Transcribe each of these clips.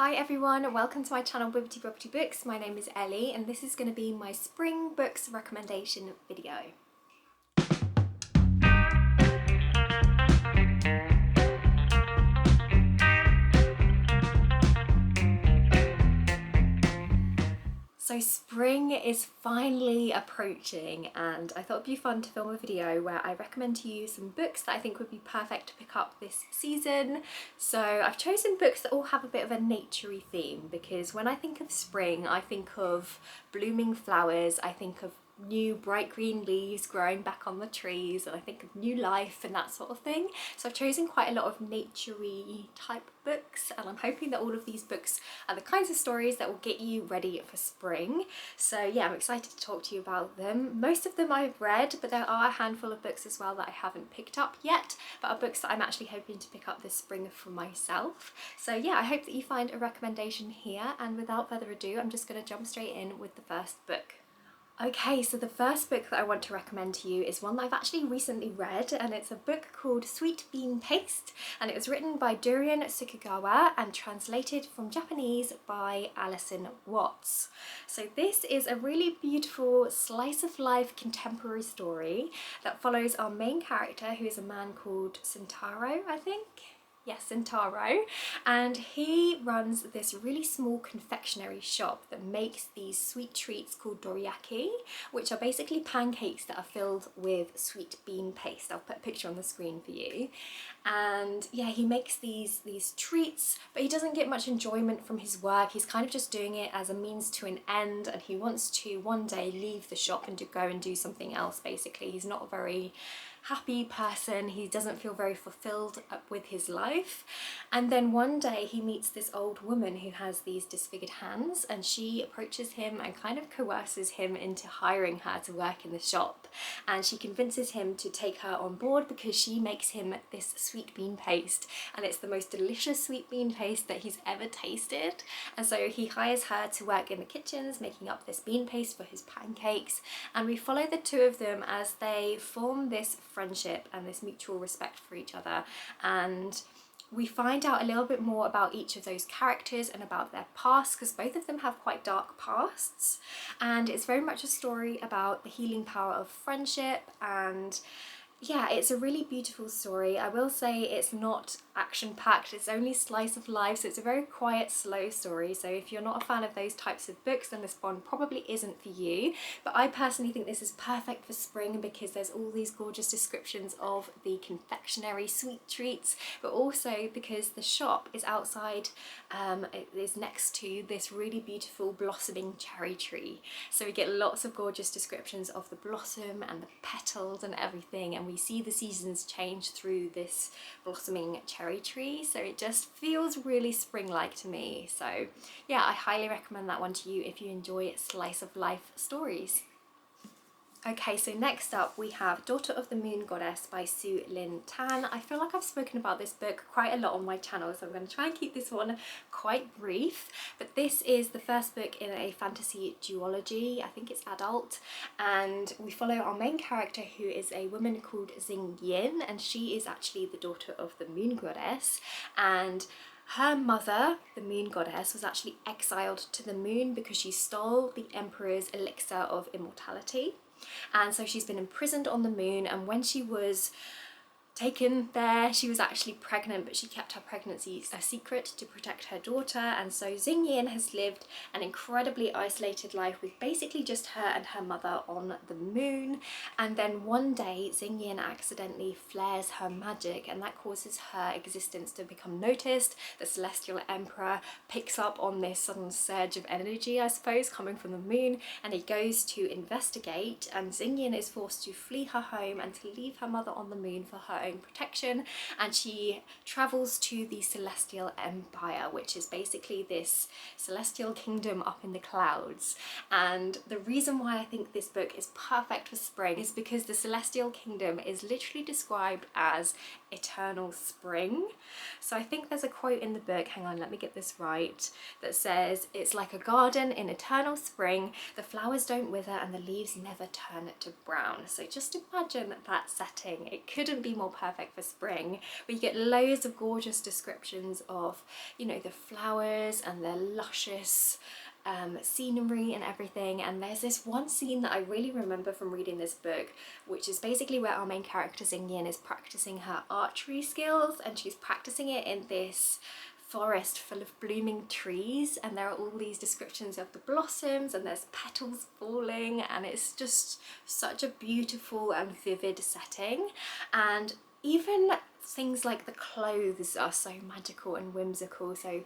Hi everyone, welcome to my channel Bibbidi Bobbidi Books. My name is Ellie and this is going to be my spring books recommendation video. So spring is finally approaching and I thought it'd be fun to film a video where I recommend to you some books that I think would be perfect to pick up this season. So I've chosen books that all have a bit of a naturey theme because when I think of spring I think of blooming flowers, I think of new bright green leaves growing back on the trees, and I think of new life and that sort of thing. So I've chosen quite a lot of naturey type books and I'm hoping that all of these books are the kinds of stories that will get you ready for spring. So yeah, I'm excited to talk to you about them. Most of them I've read, but there are a handful of books as well that I haven't picked up yet, but are books that I'm actually hoping to pick up this spring for myself. So yeah, I hope that you find a recommendation here, and without further ado I'm just going to jump straight in with the first book. Okay, so the first book that I want to recommend to you is one that I've actually recently read, and it's a book called Sweet Bean Paste, and it was written by Durian Tsukugawa and translated from Japanese by Alison Watts. So this is a really beautiful slice of life contemporary story that follows our main character, who is a man called Sentaro, I think. Yes, Sentaro, and he runs this really small confectionery shop that makes these sweet treats called dorayaki, which are basically pancakes that are filled with sweet bean paste. I'll put a picture on the screen for you. And yeah, he makes these treats, but he doesn't get much enjoyment from his work. He's kind of just doing it as a means to an end, and he wants to one day leave the shop and to go and do something else. Basically, he's not a very happy person. He doesn't feel very fulfilled with his life. And then one day he meets this old woman who has these disfigured hands, and she approaches him and kind of coerces him into hiring her to work in the shop. And she convinces him to take her on board because she makes him this sweet bean paste, and it's the most delicious sweet bean paste that he's ever tasted. And so he hires her to work in the kitchens making up this bean paste for his pancakes, and we follow the two of them as they form this friendship and this mutual respect for each other. And we find out a little bit more about each of those characters and about their past, because both of them have quite dark pasts, and it's very much a story about the healing power of friendship. And yeah, it's a really beautiful story. I will say it's not action-packed, it's only slice of life, so it's a very quiet, slow story. So if you're not a fan of those types of books, then this one probably isn't for you. But I personally think this is perfect for spring because there's all these gorgeous descriptions of the confectionery sweet treats, but also because the shop is outside, it is next to this really beautiful blossoming cherry tree. So we get lots of gorgeous descriptions of the blossom and the petals and everything, and we see the seasons change through this blossoming cherry tree, so it just feels really spring-like to me. So yeah, I highly recommend that one to you if you enjoy slice of life stories. Okay, so next up we have Daughter of the Moon Goddess by Su Lin Tan. I feel like I've spoken about this book quite a lot on my channel, so I'm going to try and keep this one quite brief. But this is the first book in a fantasy duology. I think it's adult, and we follow our main character, who is a woman called Xing Yin, and she is actually the daughter of the Moon Goddess. And her mother, the Moon Goddess, was actually exiled to the moon because she stole the Emperor's elixir of immortality. And so she's been imprisoned on the moon, and when she was taken there she was actually pregnant, but she kept her pregnancy a secret to protect her daughter. And so Xing Yin has lived an incredibly isolated life with basically just her and her mother on the moon. And then one day Xing Yin accidentally flares her magic, and that causes her existence to become noticed. The celestial emperor picks up on this sudden surge of energy, I suppose, coming from the moon, and he goes to investigate, and Xing Yin is forced to flee her home and to leave her mother on the moon for her own protection. And she travels to the Celestial Empire, which is basically this celestial kingdom up in the clouds. And the reason why I think this book is perfect for spring is because the Celestial Kingdom is literally described as eternal spring. So I think there's a quote in the book, hang on, let me get this right, that says, "It's like a garden in eternal spring, the flowers don't wither and the leaves never turn to brown." So just imagine that setting. It couldn't be more perfect for spring, where you get loads of gorgeous descriptions of, you know, the flowers and their luscious scenery and everything. And there's this one scene that I really remember from reading this book, which is basically where our main character Xingyin is practicing her archery skills, and she's practicing it in this forest full of blooming trees, and there are all these descriptions of the blossoms and there's petals falling, and it's just such a beautiful and vivid setting. And even things like the clothes are so magical and whimsical. So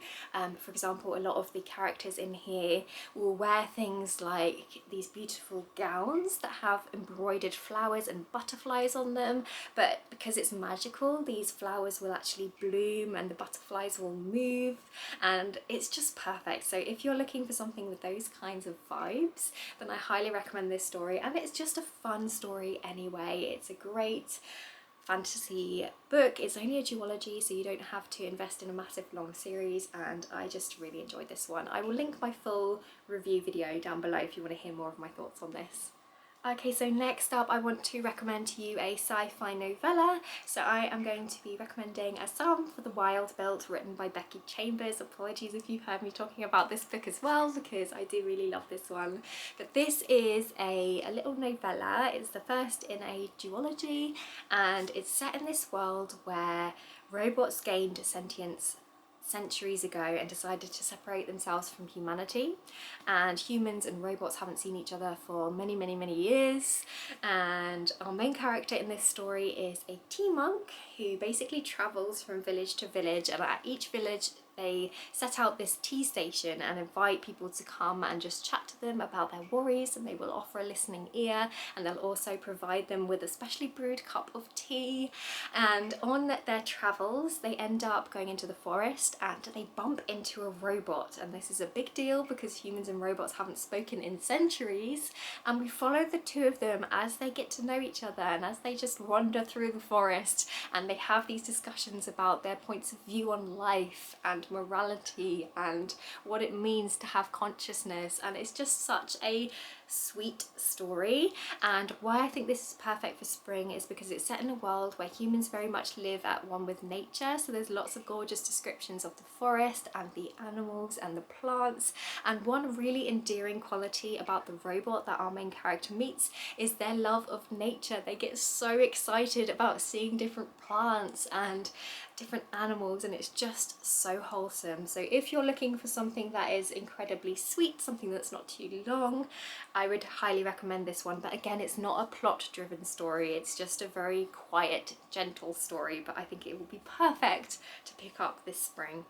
for example, a lot of the characters in here will wear things like these beautiful gowns that have embroidered flowers and butterflies on them, but because it's magical, these flowers will actually bloom and the butterflies will move, and it's just perfect. So if you're looking for something with those kinds of vibes, then I highly recommend this story. And it's just a fun story anyway. It's a great fantasy book. It's only a duology, so you don't have to invest in a massive long series, and I just really enjoyed this one. I will link my full review video down below if you want to hear more of my thoughts on this. Okay, so next up I want to recommend to you a sci-fi novella. So I am going to be recommending A Psalm for the Wild Built, written by Becky Chambers. Apologies if you've heard me talking about this book as well, because I do really love this one. But this is a little novella. It's the first in a duology, and it's set in this world where robots gained sentience centuries ago and decided to separate themselves from humanity, and humans and robots haven't seen each other for many years. And our main character in this story is a tea monk who basically travels from village to village, and at each village they set out this tea station and invite people to come and just chat to them about their worries, and they will offer a listening ear, and they'll also provide them with a specially brewed cup of tea. And on their travels they end up going into the forest and they bump into a robot, and this is a big deal because humans and robots haven't spoken in centuries. And we follow the two of them as they get to know each other and as they just wander through the forest, and they have these discussions about their points of view on life and morality and what it means to have consciousness. And it's just such a sweet story. And why I think this is perfect for spring is because it's set in a world where humans very much live at one with nature. So there's lots of gorgeous descriptions of the forest and the animals and the plants. And one really endearing quality about the robot that our main character meets is their love of nature. They get so excited about seeing different plants and different animals, and it's just so wholesome. So if you're looking for something that is incredibly sweet, something that's not too long, I would highly recommend this one. But again, it's not a plot driven story, it's just a very quiet, gentle story, but I think it will be perfect to pick up this spring.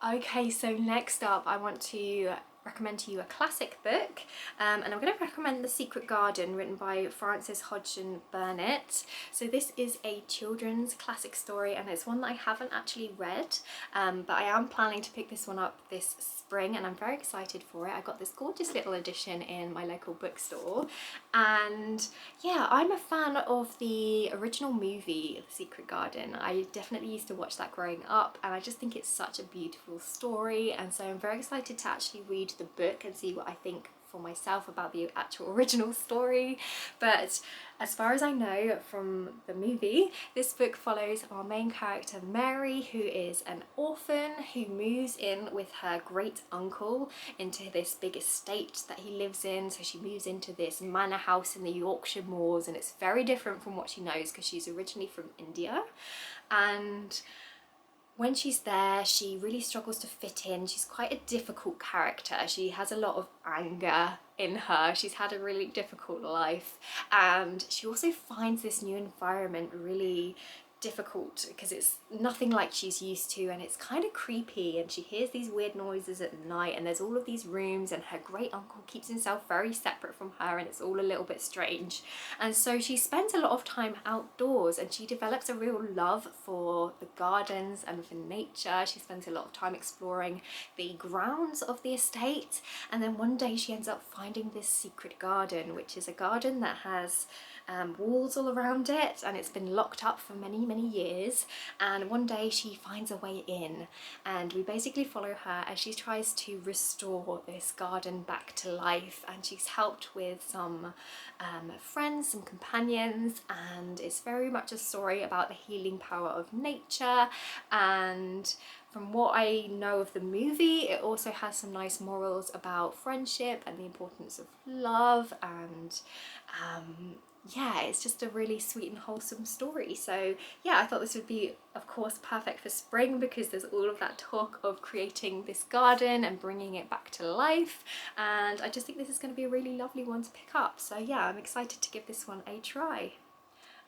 Okay, so next up I want to recommend to you a classic book, and I'm going to recommend The Secret Garden, written by Frances Hodgson Burnett. So this is a children's classic story, and it's one that I haven't actually read, but I am planning to pick this one up this spring, and I'm very excited for it. I got this gorgeous little edition in my local bookstore, and yeah, I'm a fan of the original movie The Secret Garden. I definitely used to watch that growing up, and I just think it's such a beautiful story, and so I'm very excited to actually read the book and see what I think for myself about the actual original story. But as far as I know from the movie, this book follows our main character Mary, who is an orphan who moves in with her great uncle into this big estate that he lives in. So she moves into this manor house in the Yorkshire moors, and it's very different from what she knows because she's originally from India. And when she's there, she really struggles to fit in. She's quite a difficult character. She has a lot of anger in her. She's had a really difficult life, and she also finds this new environment really difficult because it's nothing like she's used to, and it's kind of creepy, and she hears these weird noises at night, and there's all of these rooms, and her great uncle keeps himself very separate from her, and it's all a little bit strange. And so she spends a lot of time outdoors, and she develops a real love for the gardens and for nature. She spends a lot of time exploring the grounds of the estate, and then one day she ends up finding this secret garden, which is a garden that has walls all around it, and it's been locked up for many many years, and one day she finds a way in, and we basically follow her as she tries to restore this garden back to life, and she's helped with some friends, some companions, and it's very much a story about the healing power of nature. And from what I know of the movie, it also has some nice morals about friendship and the importance of love, and yeah, it's just a really sweet and wholesome story. So yeah, I thought this would be, of course, perfect for spring because there's all of that talk of creating this garden and bringing it back to life, and I just think this is going to be a really lovely one to pick up. So yeah, I'm excited to give this one a try.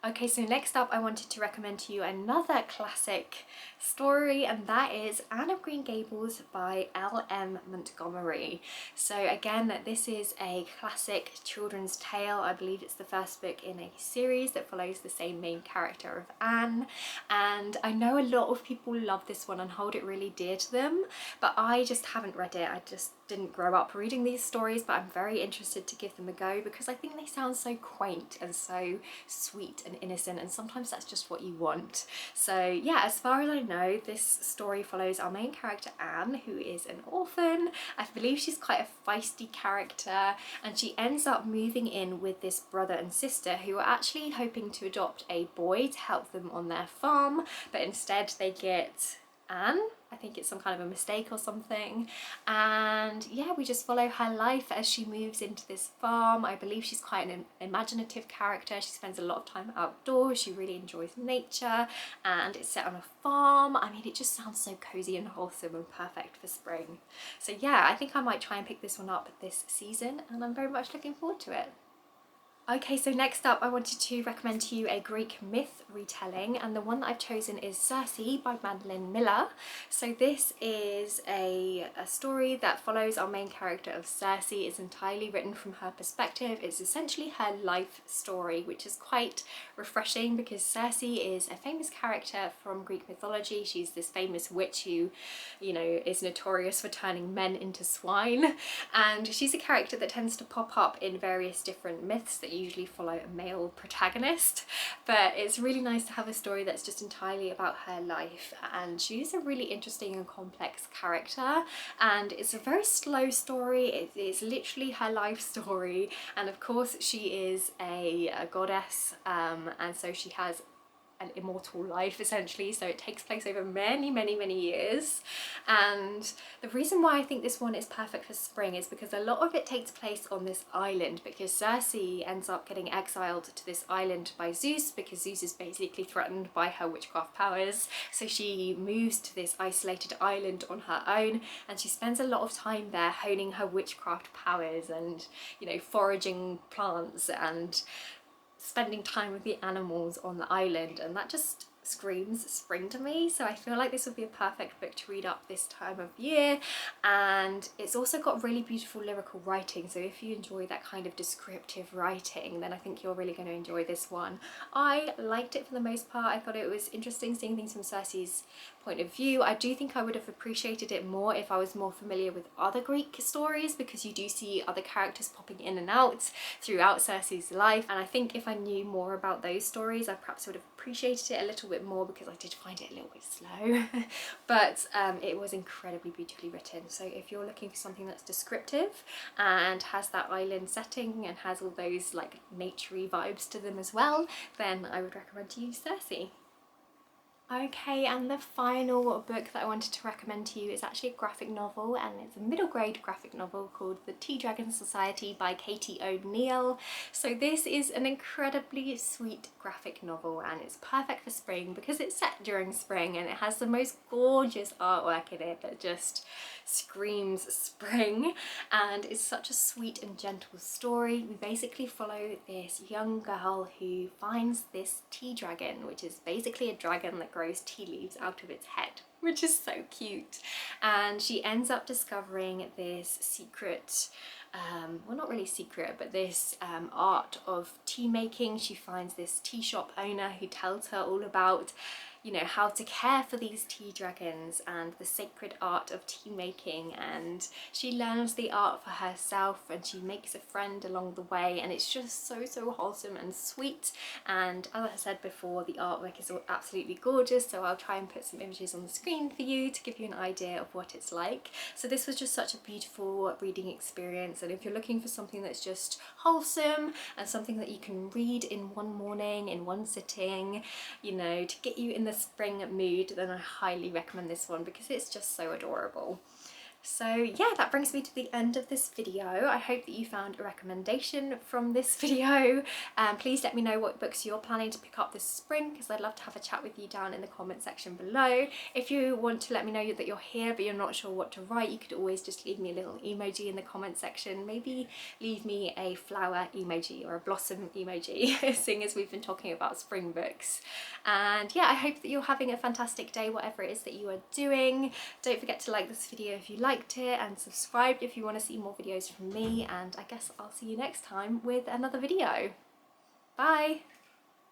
Okay, so next up I wanted to recommend to you another classic story, and that is Anne of Green Gables by L.M. Montgomery. So again, this is a classic children's tale. I believe it's the first book in a series that follows the same main character of Anne, and I know a lot of people love this one and hold it really dear to them, but I just haven't read it. I just didn't grow up reading these stories, but I'm very interested to give them a go because I think they sound so quaint and so sweet and innocent, and sometimes that's just what you want. So yeah, as far as I know, this story follows our main character Anne, who is an orphan. I believe she's quite a feisty character, and she ends up moving in with this brother and sister who are actually hoping to adopt a boy to help them on their farm, but instead they get Anne. I think it's some kind of a mistake or something, and yeah, we just follow her life as she moves into this farm. I believe she's quite an imaginative character. She spends a lot of time outdoors, she really enjoys nature, and it's set on a farm. I mean, it just sounds so cozy and wholesome and perfect for spring. So yeah, I think I might try and pick this one up this season, and I'm very much looking forward to it. Okay, so next up I wanted to recommend to you a Greek myth retelling, and the one that I've chosen is Cersei by Madeline Miller. So this is a story that follows our main character of Cersei. It's entirely written from her perspective. It's essentially her life story, which is quite refreshing because Cersei is a famous character from Greek mythology. She's this famous witch who, you know, is notorious for turning men into swine, and she's a character that tends to pop up in various different myths that usually follow a male protagonist, but it's really nice to have a story that's just entirely about her life, and she's a really interesting and complex character, and it's a very slow story. It's literally her life story, and of course she is a goddess, and so she has an immortal life essentially, so it takes place over many years. And the reason why I think this one is perfect for spring is because a lot of it takes place on this island, because Cersei ends up getting exiled to this island by Zeus because Zeus is basically threatened by her witchcraft powers, so she moves to this isolated island on her own, and she spends a lot of time there honing her witchcraft powers and, you know, foraging plants and spending time with the animals on the island, and that just screams spring to me. So I feel like this would be a perfect book to read up this time of year, and it's also got really beautiful lyrical writing, so if you enjoy that kind of descriptive writing, then I think you're really going to enjoy this one. I liked it for the most part. I thought it was interesting seeing things from Cersei's point of view. I do think I would have appreciated it more if I was more familiar with other Greek stories, because you do see other characters popping in and out throughout Cersei's life, and I think if I knew more about those stories I perhaps would have appreciated it a little bit more, because I did find it a little bit slow. But it was incredibly beautifully written, so if you're looking for something that's descriptive and has that island setting and has all those like naturey vibes to them as well, then I would recommend to you Cersei. Okay, and the final book that I wanted to recommend to you is actually a graphic novel, and it's a middle grade graphic novel called The Tea Dragon Society by Katie O'Neill. So this is an incredibly sweet graphic novel, and it's perfect for spring because it's set during spring and it has the most gorgeous artwork in it that just screams spring, and it's such a sweet and gentle story. We basically follow this young girl who finds this tea dragon, which is basically a dragon that grows tea leaves out of its head, which is so cute, and she ends up discovering this secret, well, not really secret, but this art of tea making. She finds this tea shop owner who tells her all about, you know, how to care for these tea dragons and the sacred art of tea making, and she learns the art for herself and she makes a friend along the way, and it's just so wholesome and sweet. And as I said before, the artwork is absolutely gorgeous, so I'll try and put some images on the screen for you to give you an idea of what it's like. So this was just such a beautiful reading experience, and if you're looking for something that's just wholesome and something that you can read in one morning, in one sitting, you know, to get you in the spring mood, then I highly recommend this one because it's just so adorable. So yeah, that brings me to the end of this video. I hope that you found a recommendation from this video. Please let me know what books you're planning to pick up this spring, because I'd love to have a chat with you down in the comment section below. If you want to let me know that you're here but you're not sure what to write, you could always just leave me a little emoji in the comment section. Maybe leave me a flower emoji or a blossom emoji, seeing as we've been talking about spring books. And yeah, I hope that you're having a fantastic day, whatever it is that you are doing. Don't forget to like this video if you liked it, and subscribe if you want to see more videos from me, and I guess I'll see you next time with another video. Bye!